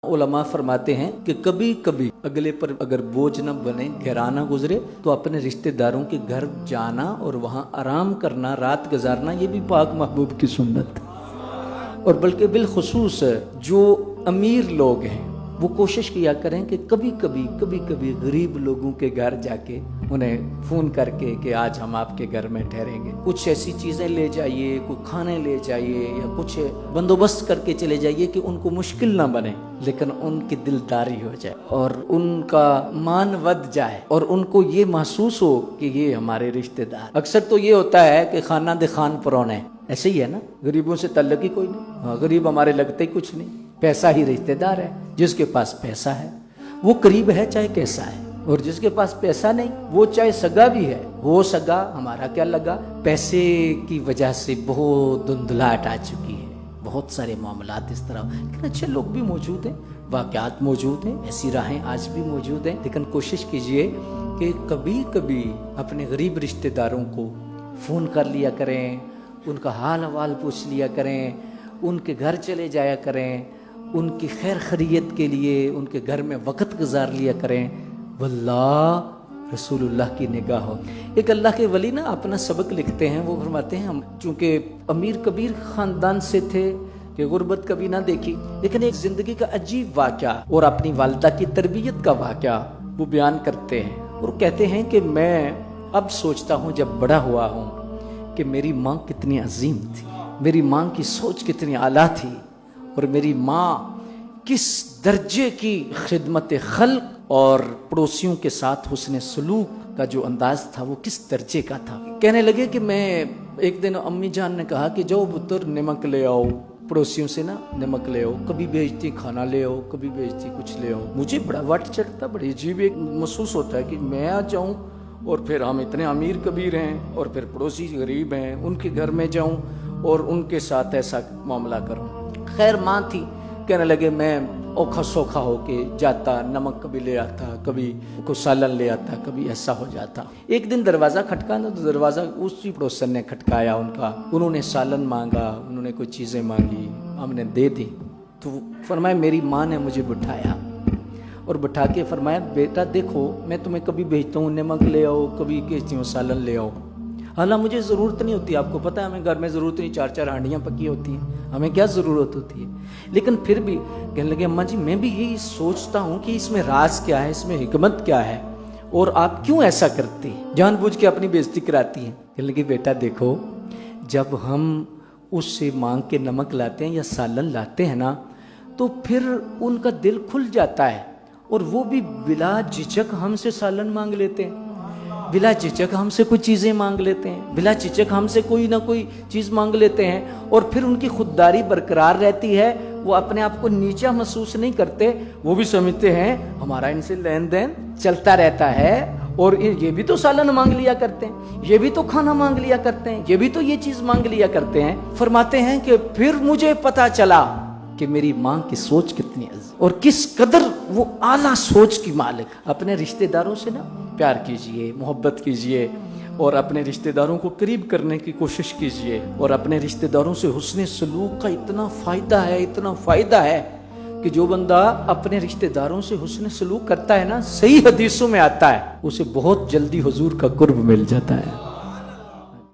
उलमा फरमाते हैं कि कभी कभी अगले पर अगर बोझ न बने, घराना गुजरे, तो अपने रिश्तेदारों के घर जाना और वहाँ आराम करना, रात गुजारना, ये भी पाक महबूब की सुन्नत है। और बल्कि बिलखुसूस जो अमीर लोग हैं वो कोशिश किया करें कि कभी कभी गरीब लोगों के घर जाके उन्हें फ़ोन करके कि आज हम आपके घर में ठहरेंगे, कुछ ऐसी चीज़ें ले जाइए, कोई खाने ले जाइए या कुछ बंदोबस्त करके चले जाइए कि उनको मुश्किल ना बने, लेकिन उनकी दिलदारी हो जाए और उनका मान बढ़ जाए और उनको ये महसूस हो कि ये हमारे रिश्तेदार। अक्सर तो ये होता है कि खाना दे खान परौने, ऐसे ही है ना, गरीबों से तल्लक ही कोई नहीं। हाँ, गरीब हमारे लगते ही कुछ नहीं, पैसा ही रिश्तेदार है। जिसके पास पैसा है वो करीब है चाहे कैसा है, और जिसके पास पैसा नहीं वो चाहे सगा भी है, वो सगा हमारा क्या लगा। पैसे की वजह से बहुत धुंधलाहट आ चुकी है, बहुत सारे मामलात इस तरह। लेकिन अच्छे लोग भी मौजूद हैं, वाक़यात मौजूद हैं, ऐसी राहें आज भी मौजूद हैं। लेकिन कोशिश कीजिए कि कभी कभी अपने गरीब रिश्तेदारों को फ़ोन कर लिया करें, उनका हाल हवाल पूछ लिया करें, उनके घर चले जाया करें, उनकी खैर खैरियत के लिए उनके घर में वक़्त गुजार लिया करें। वल्लाह रसूलुल्लाह की निगाह हो। एक अल्लाह के वली ना अपना सबक लिखते हैं, वो फरमाते हैं हम चूँकि अमीर कबीर ख़ानदान से थे कि गुर्बत कभी ना देखी, लेकिन एक ज़िंदगी का अजीब वाक़या और अपनी वालिदा की तरबियत का वाक़या वो बयान करते हैं और कहते हैं कि मैं अब सोचता हूँ जब बड़ा हुआ हूँ कि मेरी माँ कितनी अजीम थी, मेरी माँ की सोच कितनी आला थी और मेरी माँ किस दर्जे की खिदमत खल्क और पड़ोसियों के साथ हुस्न सलूक का जो अंदाज था वो किस दर्जे का था। कहने लगे कि मैं एक दिन अम्मी जान ने कहा कि जाओ पुत्र नमक ले आओ, पड़ोसियों से ना नमक ले आओ, कभी भेजती खाना ले आओ, कभी भेजती कुछ ले आओ। मुझे बड़ा वट चढ़ता, बड़ी अजीब एक महसूस होता है कि मैं आ जाऊँ और फिर हम इतने अमीर कबीर हैं और फिर पड़ोसी गरीब हैं, उनके घर में जाऊँ और उनके साथ ऐसा मामला करूँ। खैर माँ थी, कहने लगे मैं औखा सौखा होके जाता, नमक कभी ले आता, कभी को सालन ले आता, कभी ऐसा हो जाता। एक दिन दरवाज़ा खटकाना तो दरवाज़ा उसी पड़ोसन ने खटकाया उनका, उन्होंने सालन मांगा, उन्होंने कोई चीज़ें मांगी, हमने दे दी। तो फरमाया मेरी माँ ने मुझे बिठाया और बिठा के फरमाया बेटा देखो मैं तुम्हें कभी भेजता हूँ नमक ले आओ, कभी कहती हूँ सालन ले आओ। हालांकि मुझे ज़रूरत नहीं होती, आपको पता है हमें घर में ज़रूरत नहीं, 4-4 हांडियाँ पकी होती हैं, हमें क्या ज़रूरत होती है। लेकिन फिर भी कहने लगे अम्मा जी मैं भी यही सोचता हूँ कि इसमें राज क्या है, इसमें हिकमत क्या है और आप क्यों ऐसा करती हैं, जानबूझ के अपनी बेइज्जती कराती हैं। कहने लगे बेटा देखो जब हम उससे मांग के नमक लाते हैं या सालन लाते हैं ना तो फिर उनका दिल खुल जाता है और वो भी बिला झिझक हमसे सालन मांग लेते हैं, बिला झिझक हमसे कुछ चीज़ें मांग लेते हैं, बिला झिझक हमसे कोई ना कोई चीज़ मांग लेते हैं और फिर उनकी खुददारी बरकरार रहती है। वो अपने आप को नीचा महसूस नहीं करते, वो भी समझते हैं हमारा इनसे लेन देन चलता रहता है और ये भी तो सालन मांग लिया करते हैं, ये भी तो खाना मांग लिया करते हैं, ये भी तो ये चीज़ मांग लिया करते हैं। फरमाते हैं कि फिर मुझे पता चला कि मेरी माँ की सोच कितनी अजीब और किस कदर वो आला सोच की मालिक। अपने रिश्तेदारों से ना प्यार कीजिए, मोहब्बत कीजिए और अपने रिश्तेदारों को करीब करने की कोशिश कीजिए और अपने रिश्तेदारों से हुस्न सलूक का इतना फ़ायदा है कि जो बंदा अपने रिश्तेदारों से हुस्न सलूक करता है ना, सही हदीसों में आता है उसे बहुत जल्दी हुजूर का कुर्ब मिल जाता है।